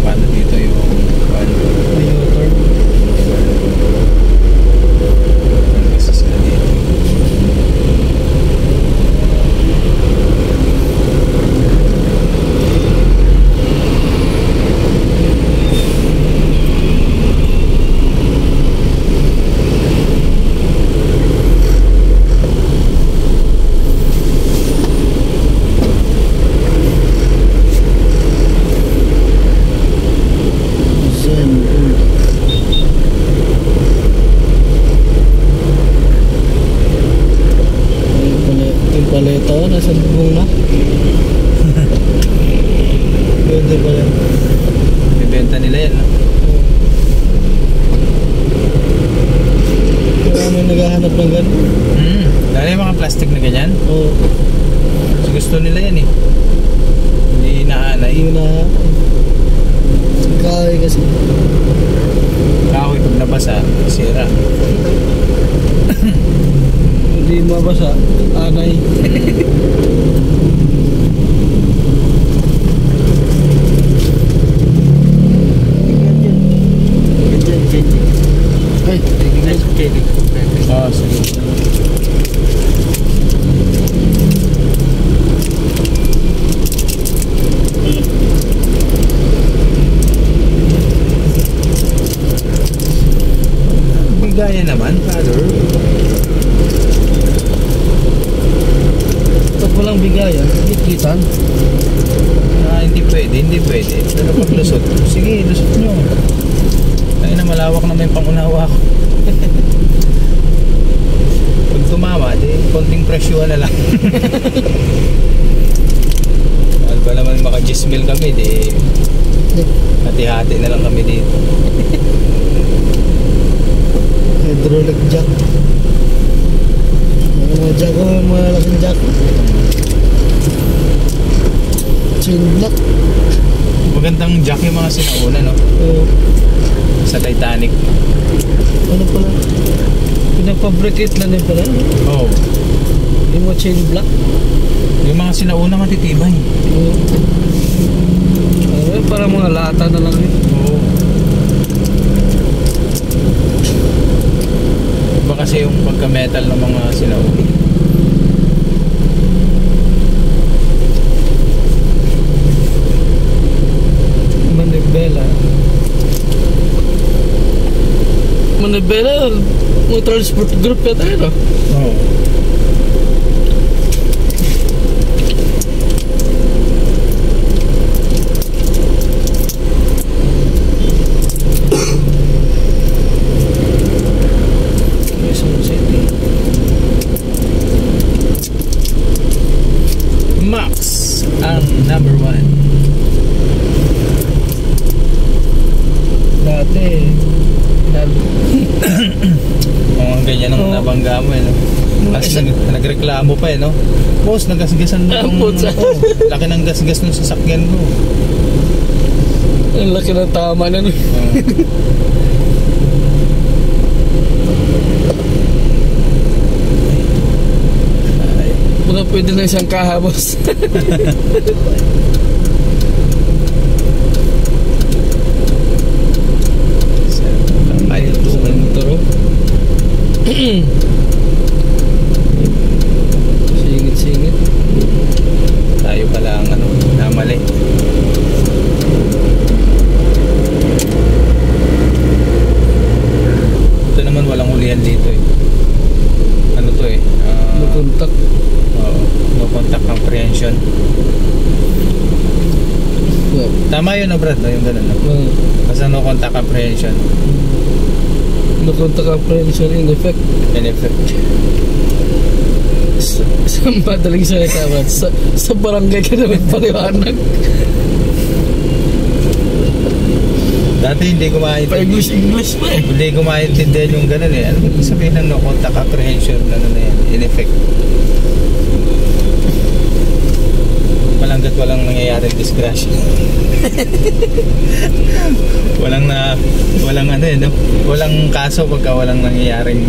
nakano dito yung motor. Kasi sila dito. Paleta, nasa bubong na. Pwede pala. Bibenta nila yan, no? Marami naghahanap ng gano'n. Lalo yung mga plastic na ganyan? Oo. So, gusto nila yan eh. Hindi inaanay. Hindi na. Kahoy kasi. Kahoy pag nabasa, sira. Hindi mabasa, anay. Ay, Oo, sige. Bigayan naman, father. Pag walang bigayan, gitgitan. Hindi pwede, hindi pwede. Pero pag lusot, sige, lusot nyo. Kaya na malawak na may pangunawa ko. Pag tumama, di konting presyo na lang. Mahal ba naman maka 10 mil kami, di hati-hati na lang kami dito. Hydraulic jack. Mga jack ko, mga laking jack. Chain block. Magandang jack yung mga sinauna, no? Sa Titanic. Ano pala? Pinapabricate na din pala. Oo. Yung mga chain block. Yung mga sinauna matitibay. Parang mga lata na lang yun. Oo. Iba kasi yung pagka-metal ng mga sinauna. Manibela, mga transport group yata yun, Oo. Quezon City. Max ang number 1. Dati, Ang ganyan ang nabangga mo, no? Tapos nagreklamo pa, no? Boss, nagasgasan mo itong laki ng gasgas ng sasakyan mo. Ang laki ng tama na, no? Baka pwede na isang kaha, boss. Ayaw ito ng motor. Singit-singit. Tayo pala ang namali. Ito naman walang hulihan dito eh. Ano to eh? No contact. Oo, no contact comprehension. Tama yun, no, Brad, no? Yung ganun, no? Basta no contact comprehension. No contact comprehension in effect. In effect. Sa madaling salita, Brad, sa barangay ka naman paliwanag. Dati hindi ko maintindihan. Pa-English pa eh. Hindi ko maintindihan yung ganun eh. Ano ba sabihin ng no contact comprehension? Ano na yan? In effect. Malanggat walang nangyayaring disgrasya. walang ano eh, no? Walang kaso pagka walang nangyayaring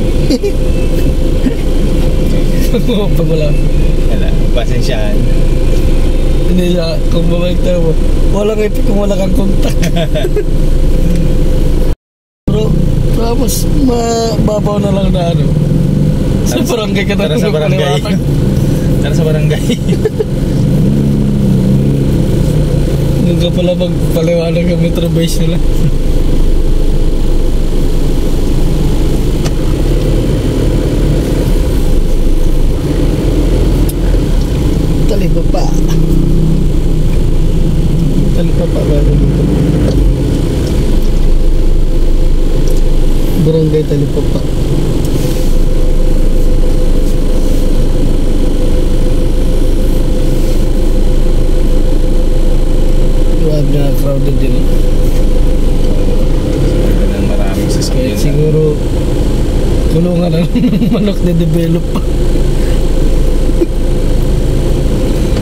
Pag wala. pasensyahan. Hindi siya, kung babalik tayo mo, walang ipik kung wala kang kontak. Bro, tapos mababaw na lang na ano. Sa barangay ka na. Tara sa barangay. Tara sa barangay. Doon ka pala magpaliwanag ang metro base nila. Talipapa ba dito? Barangay Talipapa. Grabe na crowded din. Maraming sasakyan. Kahit siguro kulungan ng manok na develop pa.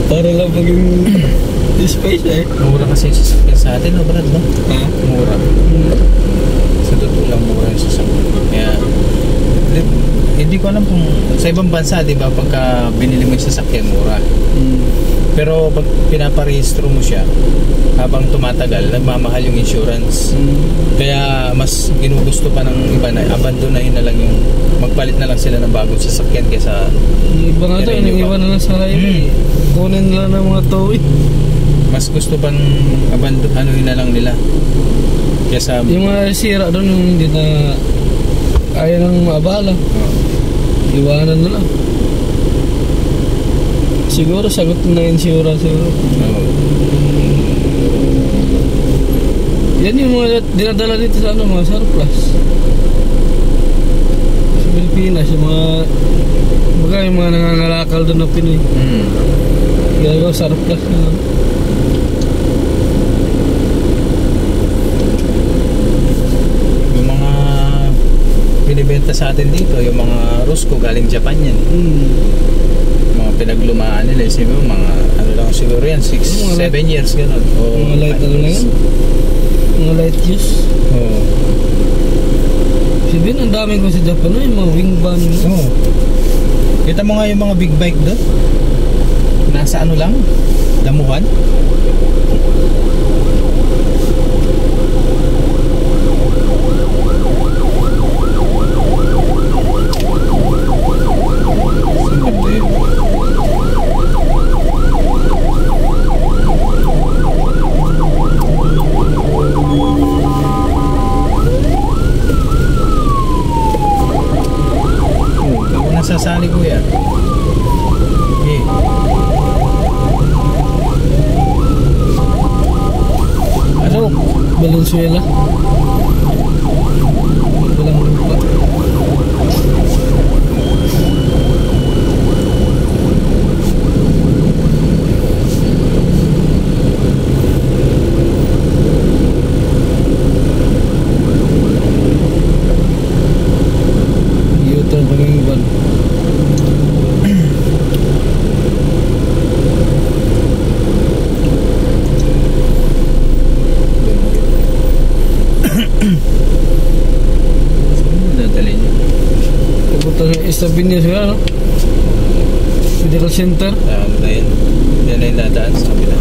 Para lang maging space eh. Mura kasi yung sasakyan sa atin, no, Brad, no? Ha? Mura. Sa totoo lang mura yung sasakyan. Kaya, hindi ko alam kung sa ibang bansa, di ba, pagka binili mo yung sasakyan, mura. Pero pag pinaparehistro mo siya, habang tumatagal, nagmamahal yung insurance. Kaya mas ginugusto pa ng iba na abandonahin na lang yung magpalit na lang sila ng bagong sasakyan kaysa iba nga ito, iniiwan na lang sa highway. Kunin nila ng mga towing. Mas gusto pang anuhin na lang nila kaysa yung mga sira doon yung hindi na ayaw nang maabala. Iwanan na lang. Siguro sagot na insurance siguro. Yan yung mga dinadala dito sa ano, mga surplus sa Pilipinas, yung mga nangangalakal doon na Pinoy. Ginagawa surplus na. Yung mga binibenta sa atin dito, yung mga Rosco galing Japan yan. Mga pinaglumaan nila, siguro mga ano lang siguro yan, 6-7 years gano'n. Mga light ano lang yan? Mga light use. Oo. Sabihin, ang daming ko sa Japan, no? Yung mga wing van. Oo. Kita mo nga yung mga big bike doon. Nasa ano lang? Damuhan. Sasali ko yan. Okay. Ano? Valenzuela. Walang lupa. U-turn pa ng van. Sabi niya siya, no? Medical Center. Ano na yun? Yan na yung dadaan sa kabila.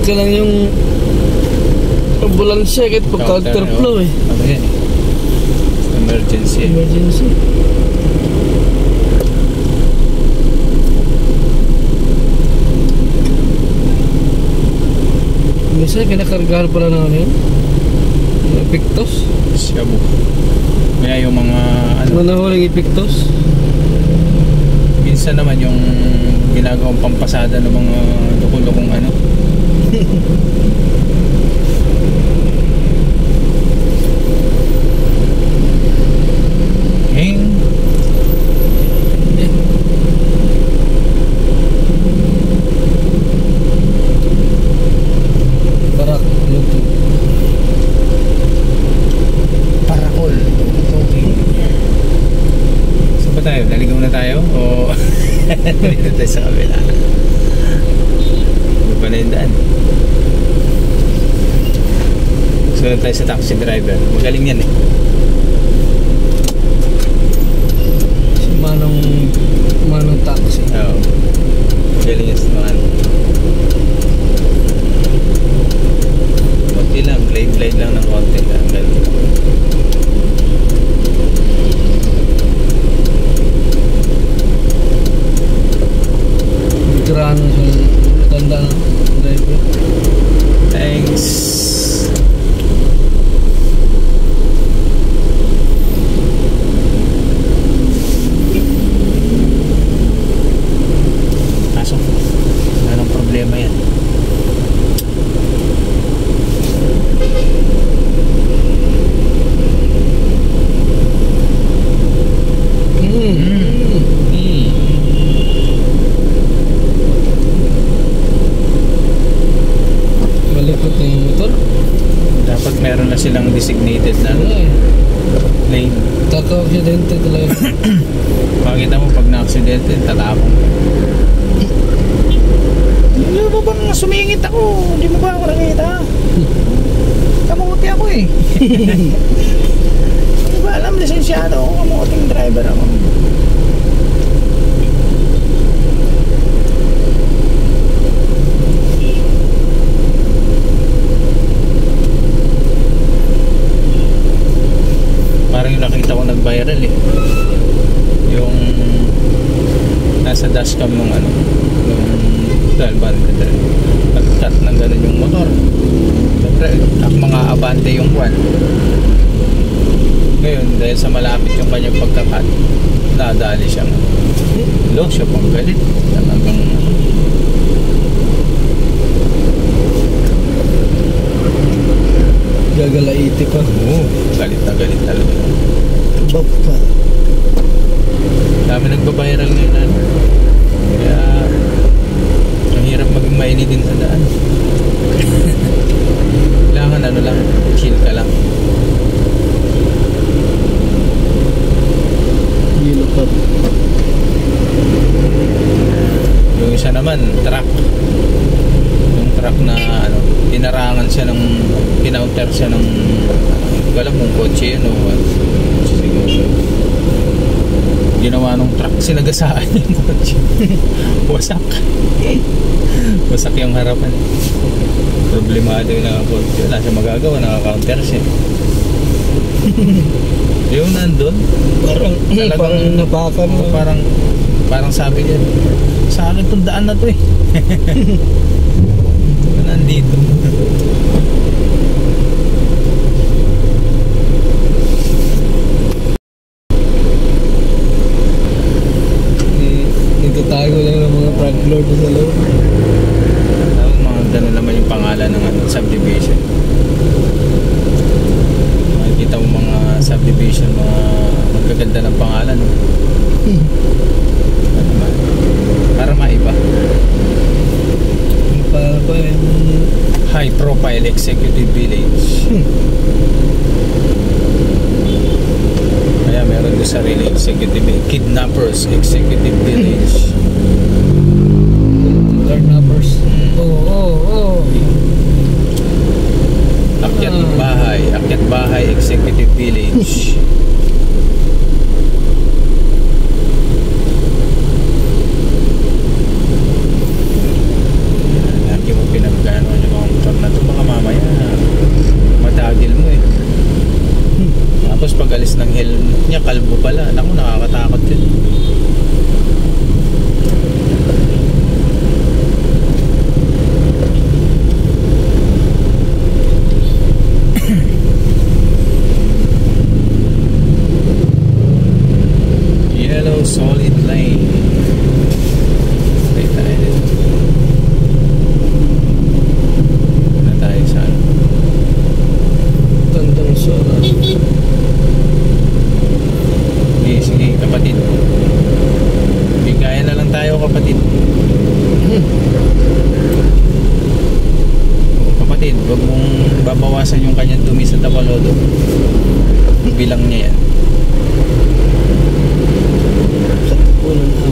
Ito lang yung ambulansya kahit pa counterflow eh. Ano yan? Emergency. Emergency. Minsan kinakargahan pala na ano yun? Epictos? Shabu. Kaya yung mga ano, huling Epictos? minsan naman yung ginagawang pampasada ng mga lukong-lukong ano. Barak, luto. Parakol. Saan ba tayo? Naligaw na tayo? O dito tayo sa kabila? Ano pa na yung daan? Sunod tayo sa taxi driver. Magaling yan eh. Si Manong taxi. Oo. Galing yung samahan. Konti lang, glide lang ng konti lang. Galing. Veterano siya. Matanda na driver. Thanks. Kaso, anong problema yan? Malikot na yung motor. Dapat meron na silang designated na Ano eh. lane. Kaka-aksidente talaga. Makita mo pag na-aksidente, tatapong. Hindi mo ba bang sumingit ako? Hindi mo ba ako nakita? Kamuti ako eh. Hindi ba alam, lisensyado ako, kamuting driver ako. Parang yung nakita ko nag-viral eh. Yung nasa dashcam nung ano, nung dalban, nag-cut ng gano'n yung motor. Siyempre, mga abante yung kwan. Ngayon, dahil sa malapit yung kanyang pagkakat, nadali siya. Lo, siya pang galit. Talagang Gagalaiti pa. oo, galit na galit talaga. Bap pa. Dami nagbabiral ngayon ano. Kaya ang hirap maging mainit din sa daan. Kailangan ano lang, chill ka lang. Hilo pa. Yung isa naman, truck. Yung truck na ano, pinarangan siya ng, kinounter siya ng, hindi ko alam kung kotse yun o what. Siguro ginawa nung truck, sinagasaan yung kotse. Wasak. Wasak yung harapan. Problemado yung nakakotse. Wala siya magagawa, naka-counter siya. Yung nandun, Parang napakan mo. parang sabi niya, sa akin itong daan na to eh. Nandito. Itatago lang ng mga truck lord sa loob. Mga gano'n naman yung pangalan ng ano, subdivision. Makikita mo mga subdivision, mga magaganda ng pangalan. No? Ano ba? Para maiba. Para pa High profile executive village. Kaya meron doon sarili executive, kidnappers executive village. Kidnappers. Oo. Akyat bahay executive village. Lagi mo pinagano yung mga motor na ito, baka mamaya matagil mo eh. Tapos pag alis ng helmet niya, kalbo pala. Naku, nakakatakot yun. Yellow solid lane. Stay tayo dito. Na tayo sa ano. Tandang sora. Sige, kapatid. Bigaya na lang tayo, kapatid. Kapatid, wag mong babawasan yung kanyang dumi sa tapalodo. Bilang niya yan. Sa punan na.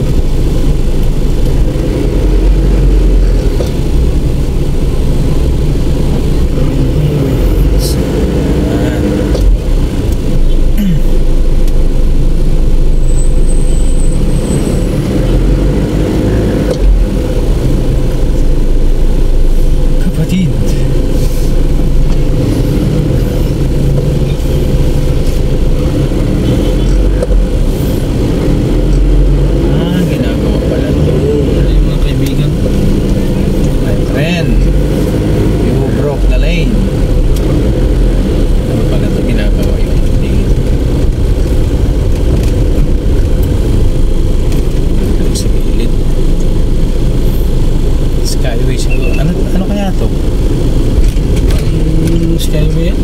yan. You broke the lane. Ano pala ito ginagawa yung tingin? Sa gilid. Skyway siguro. Ano kaya ito? Skyway yan?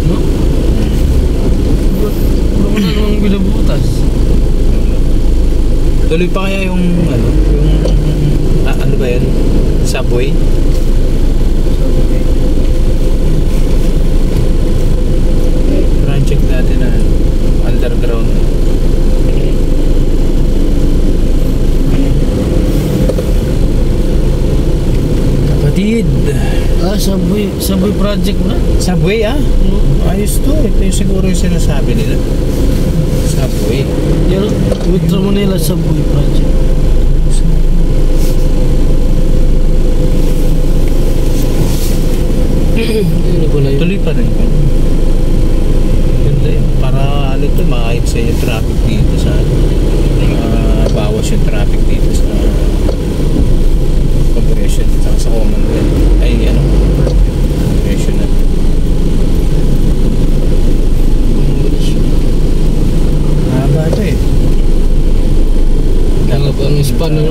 No? Wala mo na namang binabutas. Tuloy pa kaya yung ano ba yan? Subway? Project natin na underground. Kapatid! Subway project na? Subway Ayos to. Ito yung siguro yung sinasabi nila. Subway. Yan, Metro Manila Subway project. Tuloy pa rin. Ganda yun. Para ano ito, maayos sa yung traffic dito sa bawas yung traffic dito sa Congression at sa Commonwealth. Ay ano, Congression na. Haba ito eh. Haba pa ang span, no?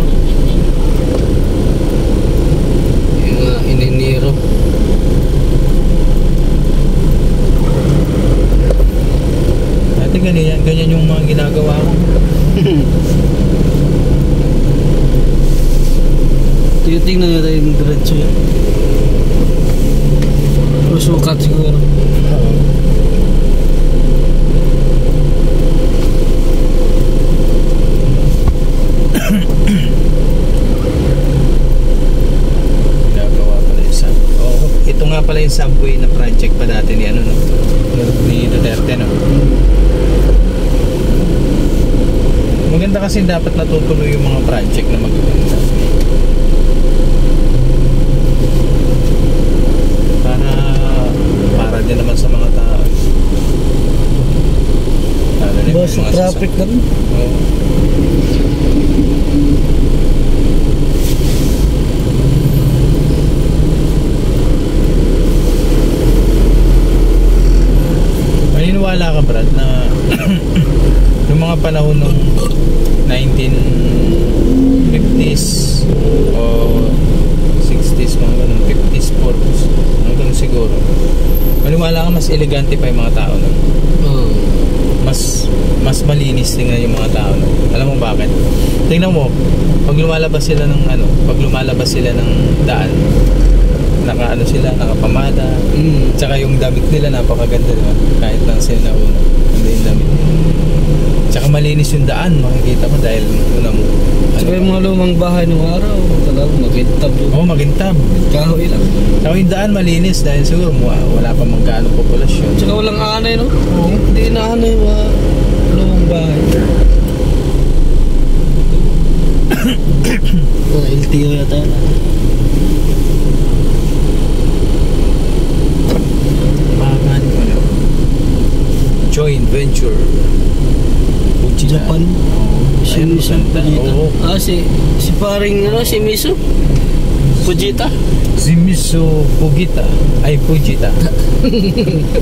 Yung ininiro. Dati ganyan yung mga ginagawa ko. Tingnan nyo tayo yung diretso yan. O sukat siguro. Ginagawa pala yung subway. Ito nga pala yung subway na project pa dati ni ano, no? Ni Duterte, no? Maganda kasi dapat natutuloy yung mga project na magaganda. Para din naman sa mga tao. Basta sa traffic na rin. Oo. Maniniwala ka, Brad, na yung mga panahon ng 1950s o 60s, mga ganun, 50s, 40s, hanggang siguro. Maniwala ka mas elegante pa yung mga tao nun. Mas malinis tingnan yung mga tao nun. Alam mo bakit? Tingnan mo, pag lumalabas sila ng daan, nakapamada, tsaka yung damit nila napakaganda, diba? Kahit lang sila na una, hindi yung damit. Tsaka malinis yung daan, makikita mo dahil unang tsaka yung mga lumang bahay ng araw, talagang makintab yun. Oo, makintab. Kahoy lang. Tsaka yung daan malinis dahil siguro wala pa magkano populasyon. Tsaka walang anay, no? Oo. Hindi inaanay mga lumang bahay. LTO yata yun. Joint venture. Japan. Si Ayun, Miso maganda. Fujita. Oo. Si paring si Miso Fujita. Si Miso Fujita. Ay, Fujita.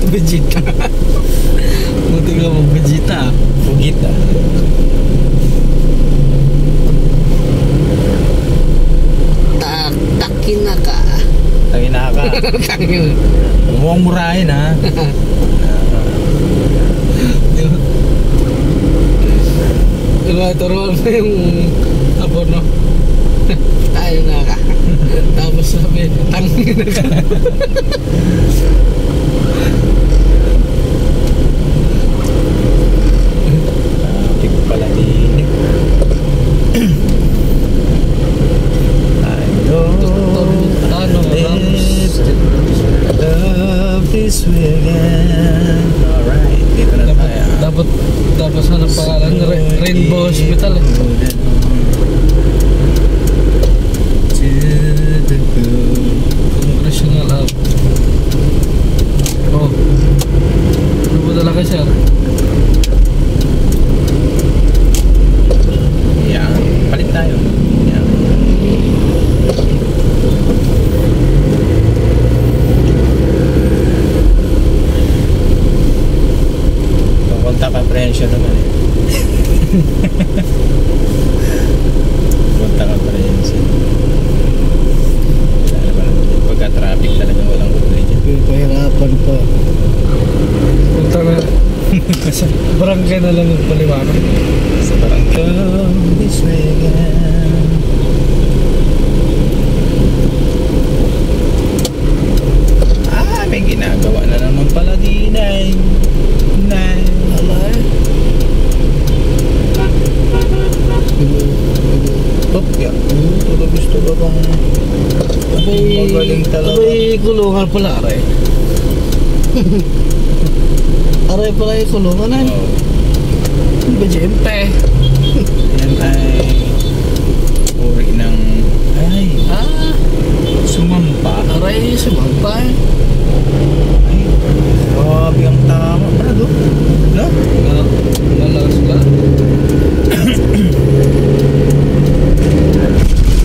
Fujita. Buti nga mo, Fujita. Fujita. Takinaka. Takinaka. Mukhang murahin, ha? Turuan mo yung abono. Tayo na ka. Tapos sabi, tangin na ka. Traffic pala din. I love this way again. Alright, dito na tayo. Dapat sana pangalan Rainbow Hospital eh. Congressional Hub. Oh. Ano ba talaga siya? Yeah, palit tayo. Yeah. ikaw na lang magpaliwanag. Sa barangay this way again. May ginagawa na naman pala di Nay. Alay. Hop, ya. Tulo gusto ba bang magaling talaga? Abay kulungan pala, aray. Aray pala yung kulungan na. Oh. Bajempe. Yan ay uri ng sumampa. Aray, sumampa. Ay, grabe ang tama. Brado? No? Malakas ka.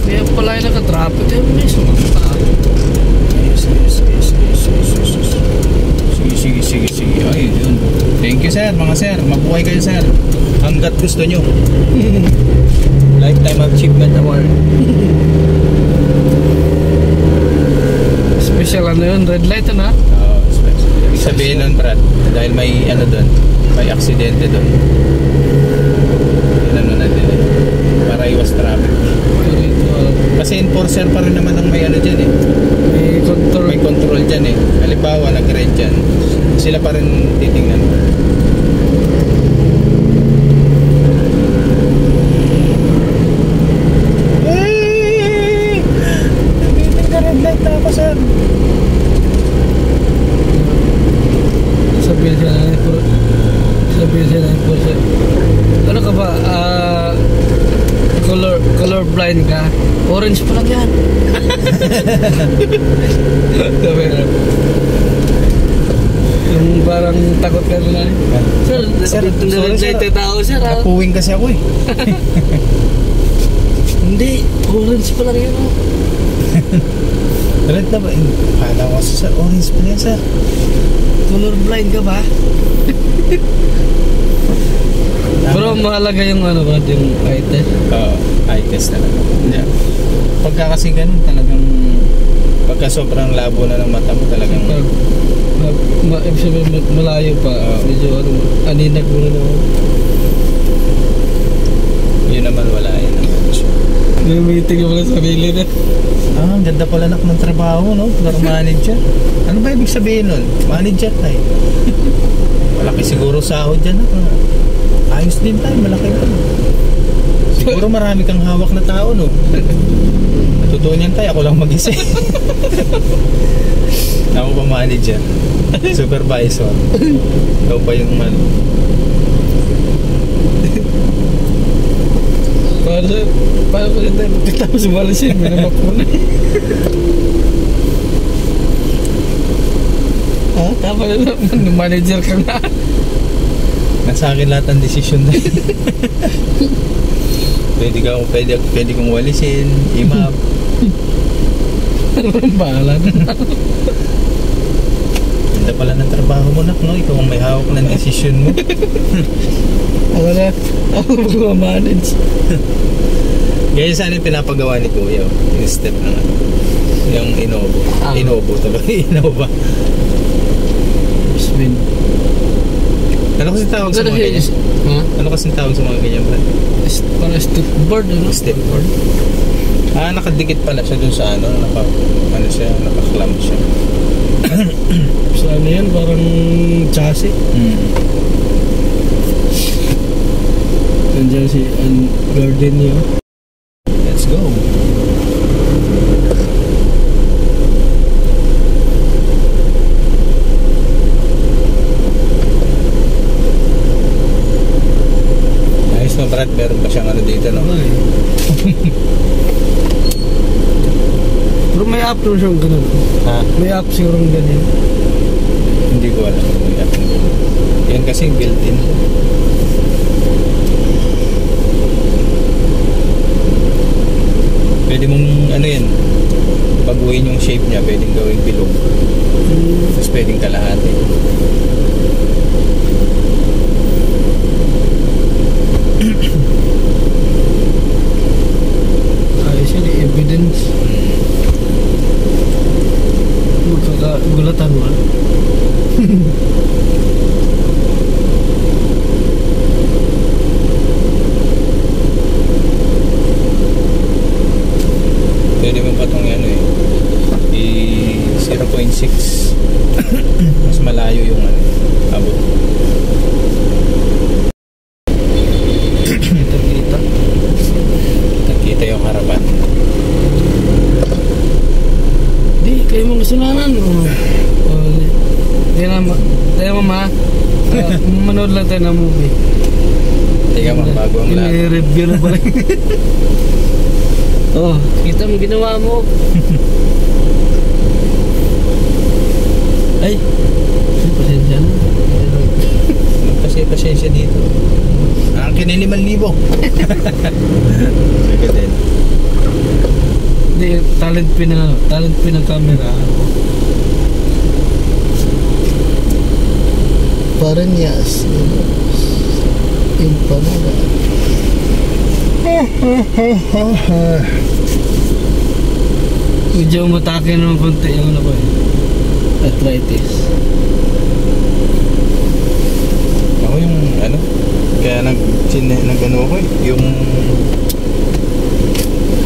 Kaya pala yung naka-traffic. Eh, may sumampa. Sige. Ay, yun. Thank you, sir. Mga sir. Mabuhay kayo, sir. Hanggat gusto nyo. Lifetime Achievement Award. Special ano yun? Red light na? Oo, special. Ibig sabihin nun, Brad, dahil may ano doon, may aksidente doon. Yun ano na din eh. Para iwas traffic. Kasi enforcer pa rin naman ang may ano dyan eh. May control dyan eh. Halimbawa, nag-red dyan. Sila pa rin titingnan. Hey! Nabitin ka red light na ako, sir. Sabihin siya na enforcer. Ano ka ba? Color blind ka? Orange pa lang yan. Sabi na. Yung parang takot ka na. Sir, nag-light tao, sir. Napuwing kasi ako eh. Hindi, orange pa lang yan. Red na ba? Kala ko sir, orange pa yan, sir. Color blind ka ba? Pero mahalaga yung ano ba, yung eye test? Oo, eye test talaga. Yeah. Pagka kasi ganun talagang, pagka sobrang labo na ng mata mo talagang ibig sabihin malayo pa, medyo ano, aninag mo na naman. Yun naman wala yun. May meeting mo sa sarili na. Ang ganda pala nak ng trabaho, no? Floor manager. Ano ba ibig sabihin nun? Manager tayo. Malaki siguro sahod dyan. Ayos din tayo, malaki pa. Siguro marami kang hawak na tao, no? Totoo niyan tayo, ako lang mag-isa. Ako pa manager. Supervisor. Ikaw pa yung man. Paano ko dito? Tapos umalis yun, may namak mo na. Tapos manager ka na. Nasa akin lahat ang desisyon na. Pwede kong walisin, i-map. Ano ang bahala na? Ganda pala ng trabaho mo, nak, no? Ikaw ang may hawak ng desisyon mo. Ako mag-manage. Ganyan sana yung pinapagawa ni Kuya. Yung step na nga. Yung Innovo. Innovo talaga. Innova. Spin. Ano kasi tawag sa mga ganyan? Ano kasi tawag sa mga ganyan, Brad? Parang stepboard, ano? Stepboard. Nakadikit pala siya dun sa ano. Naka-clamp siya. Sa ano yan? Parang chassis. Nandiyan si garden niyo. Let's go. Ayos na, Brad. Meron pa siyang ano dito, no? Pero may app naman siyang ganun. Ha? May app sigurong ganyan. Hindi ko alam. Yan kasi built-in. Pwede mong ano yan, baguhin yung shape niya, pwedeng gawing bilog. Tapos pwedeng kalahati. Ayos yun, evidence. Magkakagulatan mo. 1.6. Mas malayo yung ano, abot. Kita yung harapan. Di, kayo mong kasalanan. Tayo mama, manood lang tayo ng movie. Teka mo, bago ang lahat. I-review na pala. Oh, kita mo ginawa mo. Ay, pasensya na. Pasensya dito. Ang kinili 5,000. Sige din. Hindi, talent pin ng camera. Parang yes. Yung pamula. Medyo matake naman konti yung ano ba eh. Arthritis. Ako yung ano, kaya nag-ano ako eh, yung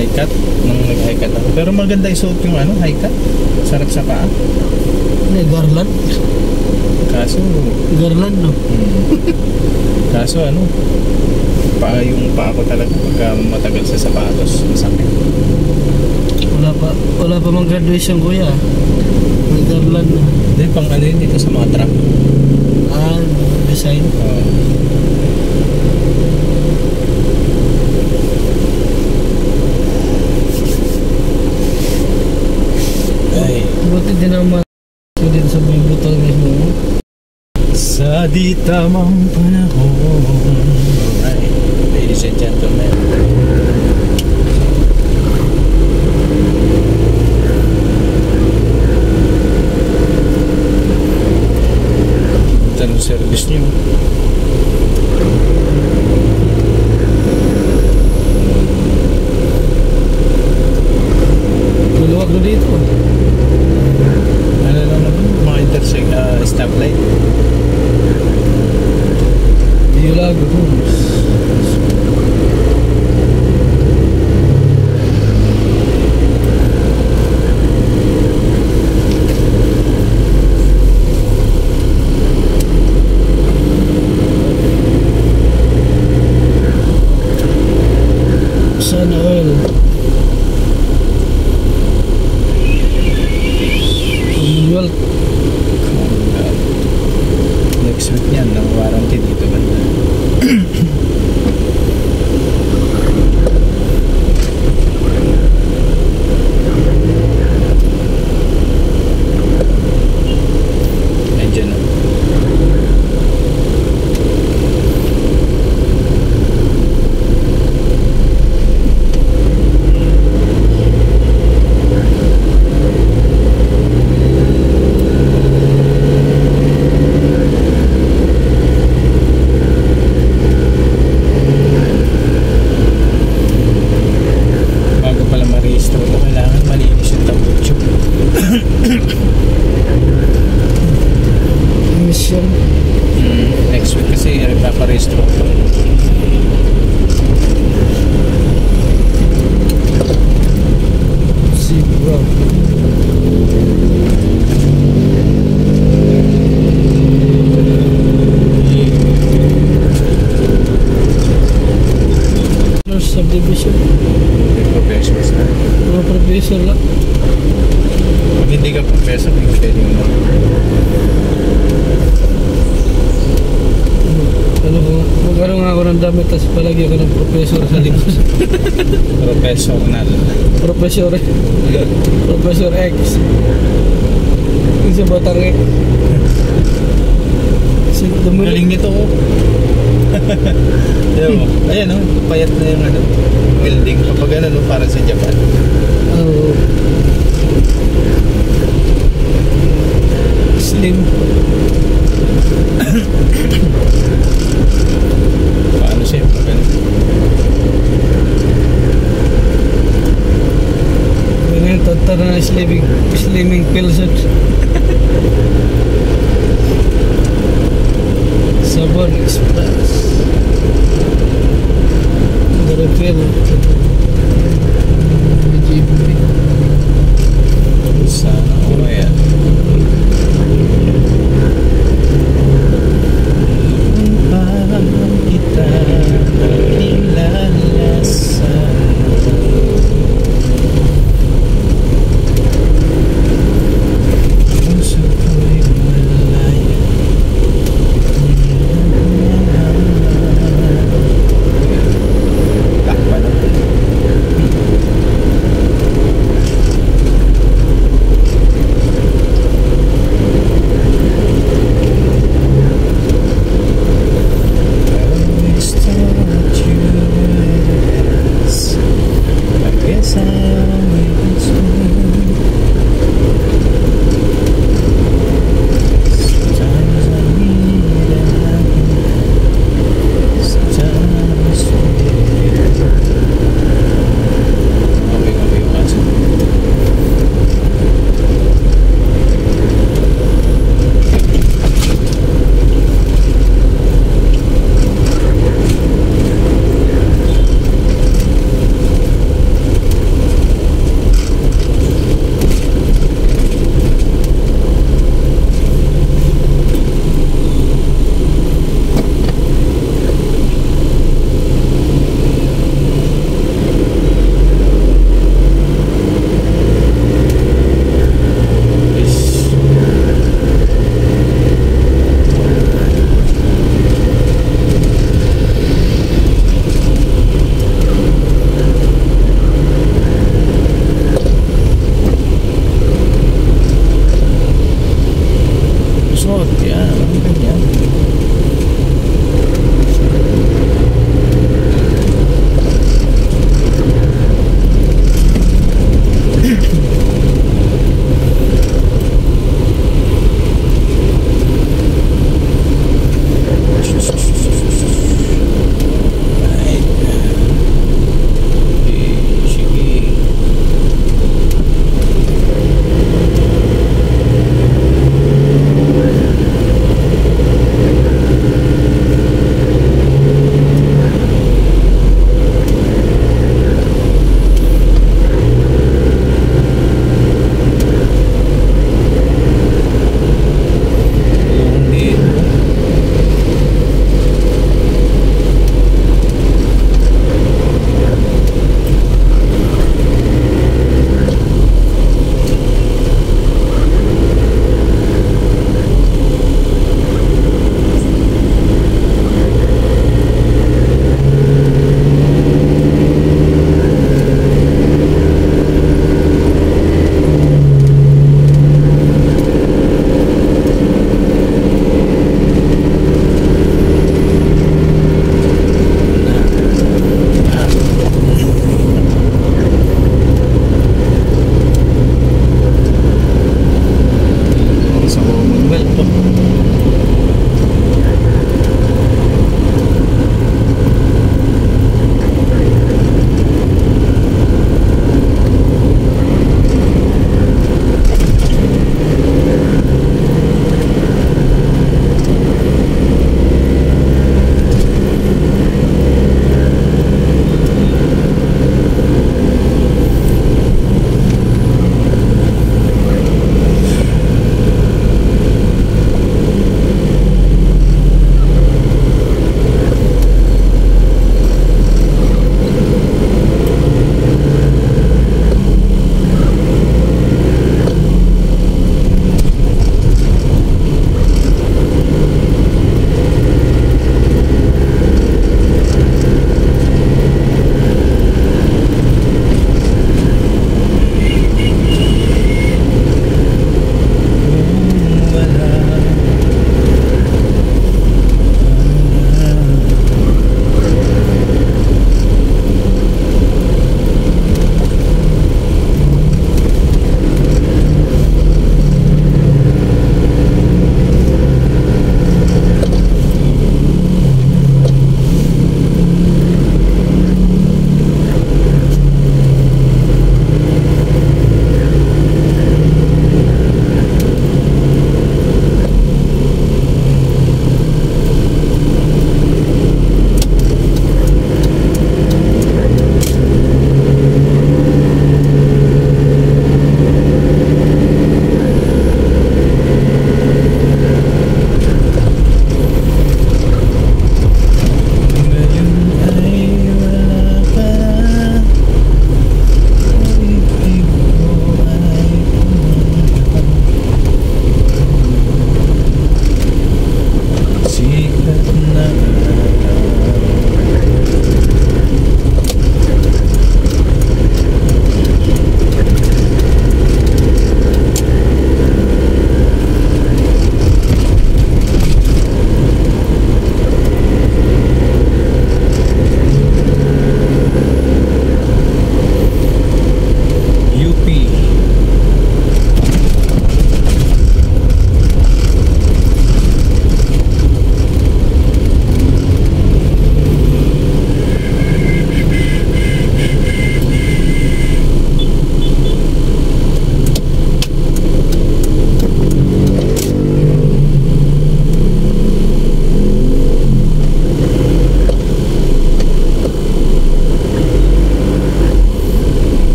high cut, nung nag-high cut ako. Pero maganda isuot yung ano, high cut. Sarap sa paa. Ano, garland? Kaso, garland no? Kaso ano, yung paa ko talaga pagka matagal sa sapatos, masakit. Wala pa mang graduation kuya. May garland na. Hindi, pang ano yun dito sa mga truck. Ah, design. Ay. Buti din naman din sa may butol mismo. Sa di tamang panahon. Alright, ladies and gentlemen. Tanong service nyo. Maluwag na dito. Ano lang naman, mga stoplight. Diolago Homes. Sun Oil. Commonwealth. Next week yan, ng warranty dito banda. Nandiyan na. Next week kasi nagpaparehistro ko. Siguro. Subdivision. Professor sa. Mga professor lang. Pag hindi ka professor, hindi ka pwede mo. Magkaroon nga ako ng damit, tapos palagi ako ng professor sa likod. Professor na. Professor. Professor X. Yung sa Batang X. Galing nito oh. Ayan oh, payat na yung ano, building. Kapag ano, no, parang sa Japan. Oh. Slim. Paano siya? Pag ano? Ganyan, tatara na slimming pills. Sabon Express. Refill. Sana all yan.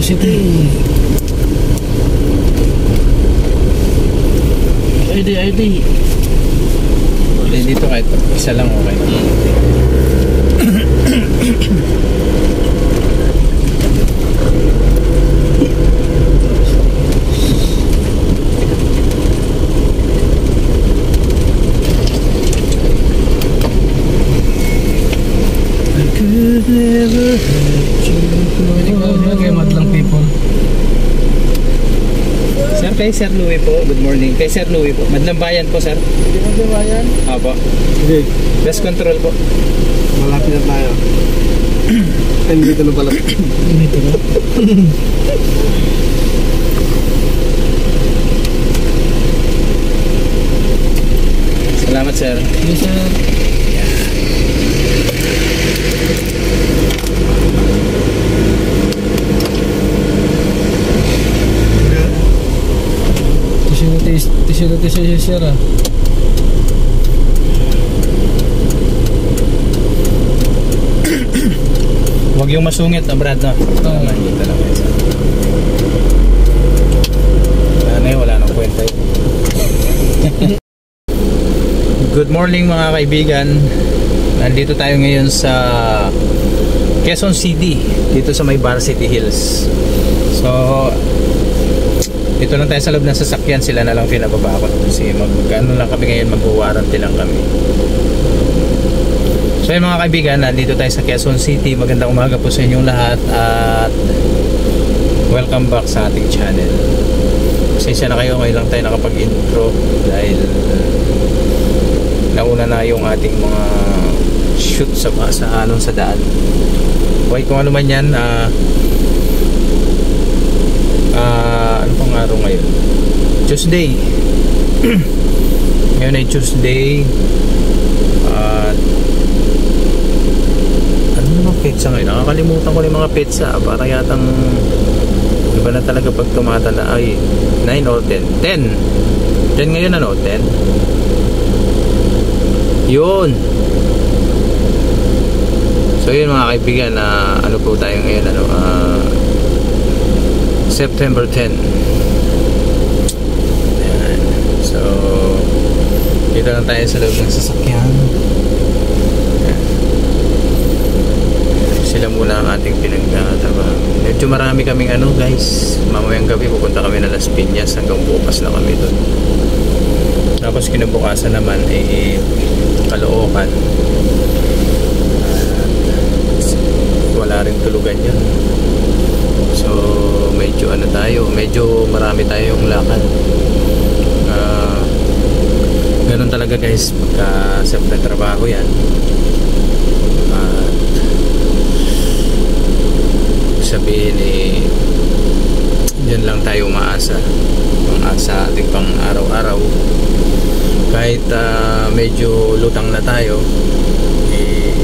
City. ID. Dito kahit isa lang okay na. Kay Madlang people. Sir, kay Sir Louie po. Good morning. Kay Sir Louie po. Madlang Bayan po, sir. Hindi Madlang Bayan? Opo. Hindi. Best control po. Malapit na tayo. Dito na pala. Dito na. Salamat, sir. Yes, sir. Tisyo sir ah. Huwag yung masungit na Brad, no? Dito lang yan, sir. Wala nang kwenta yun. Good morning mga kaibigan. Nandito tayo ngayon sa Quezon City, dito sa may Varsity Hills. So dito lang tayo sa loob ng sasakyan, sila na lang pinababa ko kasi ano lang kami ngayon, mag-warranty lang kami. So yun mga kaibigan, nandito tayo sa Quezon City. Magandang umaga po sa inyong lahat at welcome back sa ating channel. Pasensya na kayo, ngayon lang tayo nakapag-intro dahil nauna na yung ating mga shoot sa daan. Okay, kung ano man yan, ano pang araw ngayon? Tuesday. Ngayon ay Tuesday. Ano naman petsa ngayon? Nakakalimutan ko yung mga petsa. Para yatang iba na talaga pag tumatanda. Ay 9 or 10. 10 ngayon, ano? 10. Yun. So yun mga kaibigan, ano po tayo ngayon, September 10. Ayan. So dito lang tayo sa loob ng sasakyan. Ayan. Sila muna ang ating pinagtatrabaho. Medyo marami kaming guys. Mamayang gabi pupunta kami na Las Piñas, hanggang bukas na kami doon. Tapos kinabukasan naman Caloocan. Wala rin tulugan yan. So medyo marami tayong lakad. Ganun talaga guys pagka sa trabaho yan. Sabihin dyan lang tayo umaasa ating pang araw-araw. Kahit medyo lutang na tayo,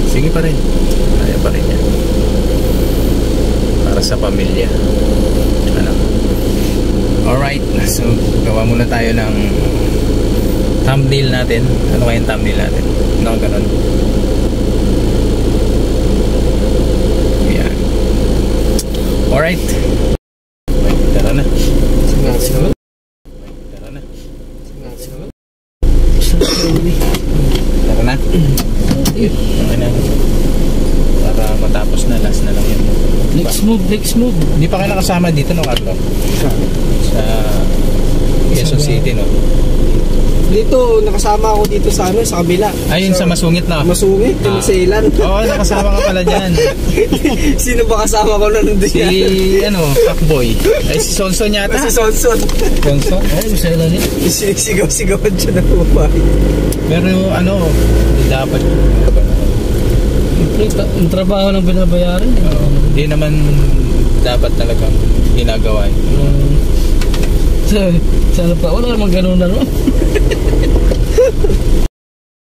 sige pa rin, kaya pa rin yan para sa pamilya. Alright, so gawa muna tayo ng thumbnail natin. Ano kaya yung thumbnail natin? No, ganun. Yan. Alright, tara na. Tara na. Okay na. Para matapos na, last na lang yun. Next move. Hindi pa kayo nakasama dito, no, Carlo? Sa Quezon City, no? Dito, nakasama ako dito sa sa kabila. Ayun, sa Masungit na. Masungit, yung Sailan. Oo, nakasama ka pala dyan. Sino ba kasama ko na nandun yan? Fuckboy. Ay, si Sonson yata. Si Sonson. Sonson? Ay, Sailan yun. Sigaw-sigawan siya ng babae. Pero dapat yung trabaho ng binabayaran. Hindi naman dapat talagang ginagawa yun. Sana pa, wala namang ganun na naman.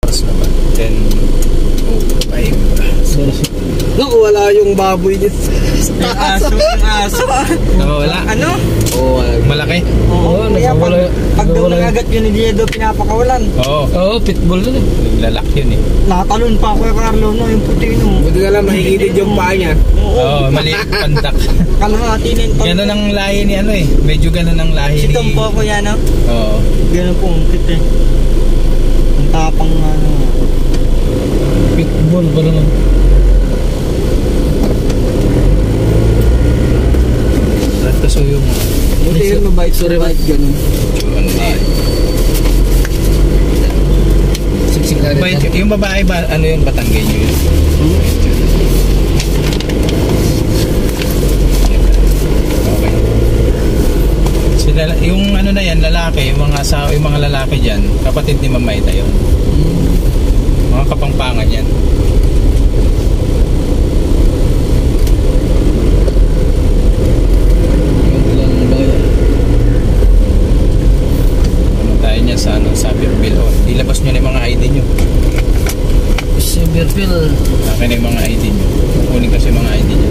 Oras naman. 10:05. Naku, wala yung baboy niya. Yung aso. Nawawala? Ano? Oo, Malaki? Oo, Kaya nakawala. pag daw nangagat yun, hindi daw pinapakawalan. Oo. Oo, pitbull na eh. Lalak yun eh. Nakatalon pa ako kay Carlo, no? Yung puti, no? buti na lang mahigitid yung paa niya. Oo, maliit pandak. Kalahati na yung Ganun ang lahi ni ano eh. Medyo ganun ang lahi Si ni... Tom po ako yan, no? Oo. Ganun po, ang kit eh. Ang tapang, ano. Pitbull pa naman. Ratasuyo mo. Buti yun mabait sa right ganun. Ano na yun? Siksik na rin. Bait, yung babae ba, ano yun, Batanggay nyo yun? Okay. Sila, yung ano na yan, lalaki, yung mga lalaki dyan, kapatid ni Mamayta yun. Mga kapangpangan yan. Ano tayo niya sa ano, sa Beerville. Oh, ilabas nyo na yung mga ID nyo. Si Beerville. Akin na yung mga ID nyo. Kukunin kasi yung mga ID nyo.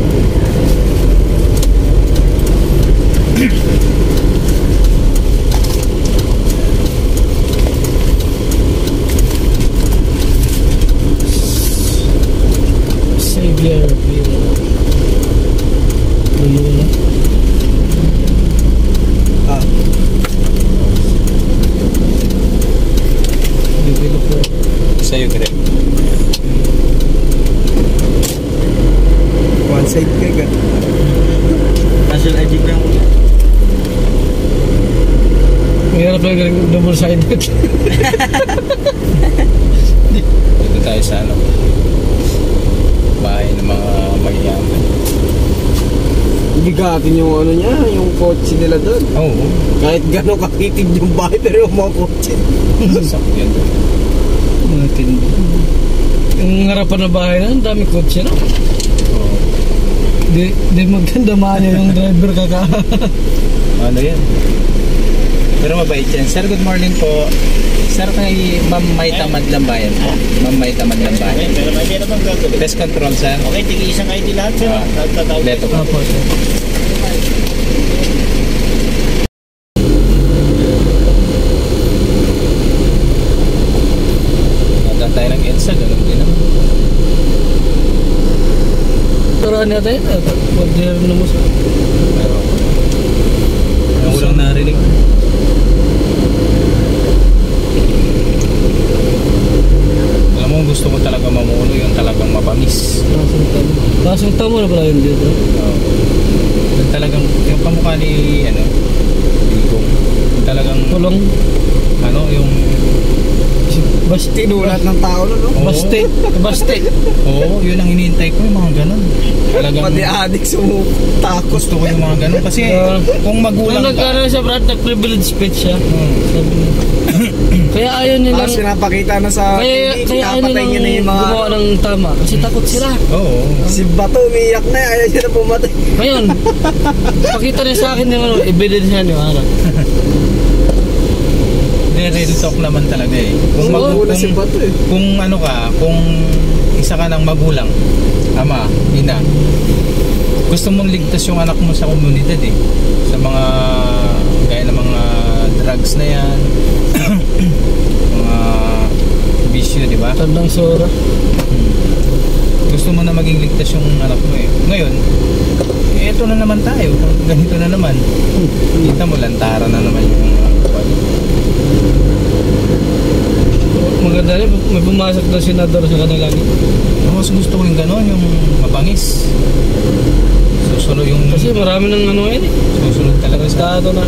Si Beerville. Lulula. Ah. Beerville po. Sa'yo, Greg. One side ka gan. National ID ko yung... Mayroon pa yung double-sided. Dito tayo sa ano, bahay ng mga mayayaman. Bigatin yung ano niya, yung kotse nila doon. Oo. Kahit gano'ng kakitid yung bahay, pero yung mga kotse. Sakyan. Mga tindi. Yung harapan na bahay na, ang dami kotse na. Oo. Di maganda maano yung driver kaka. Ano yan? Pero mabait yan. Sir, good morning po. Sir, kay Ma'am May Tamad Lambayan po. Ma'am May Tamad Lambayan. Pero may naman gagawin. Best control, sir. Okay, tigi isang ID lahat sir. Tatawag. Leto po. Apo, sir. Nagdaan tayo ng EDSA, ganun din naman. Turaan natin yun. Pag-dare na mo sa... Pero, ang ulang narinig. Alam mo, gusto ko talaga mamulo yung talagang mabamis. Lasang tamo. Lasang tamo na pala yun dito. Oo. Yung talagang, yung kamukha ni, ano, Bigong. Yung talagang, Tulong. ano, yung, Basti. Tinulat ng tao no? Oo. Baste. Baste. oo, yun ang hinihintay ko, yung mga ganun. Talagang, Pati adik sumutakot. gusto ko yung mga ganun. Kasi, kung magulang Nung ka, nag-ano siya, Brad, nag-privilege speech siya. Sabi niya. Kaya ayaw nilang... Tapos pinapakita na sa Kaya ayaw pinapatay niya na nilang yung mga... gumawa ng tama. Kasi takot sila. oo, Si Bato umiiyak na, ayaw niya na pumatay. Ngayon, pakita niya sa akin yung ano, ebidensya niyo, ano. real talk naman talaga eh. Kung, Magmula si Bato eh. kung ano ka, kung isa ka ng magulang, ama, ina, gusto mong ligtas yung anak mo sa komunidad eh. Sa mga, gaya ng mga drugs na yan, mga bisyo, di ba? Tandang sora. Gusto mo na maging ligtas yung anak mo eh. Ngayon, eto na naman tayo. Ganito na naman. Kita mo, lantara na naman yung Maganda rin, may pumasok na senador sa kanila. mas gusto ko yung gano'n, yung mabangis. Susunod yung... Kasi marami ng ano yun eh. Susunod talaga sa... Estado na.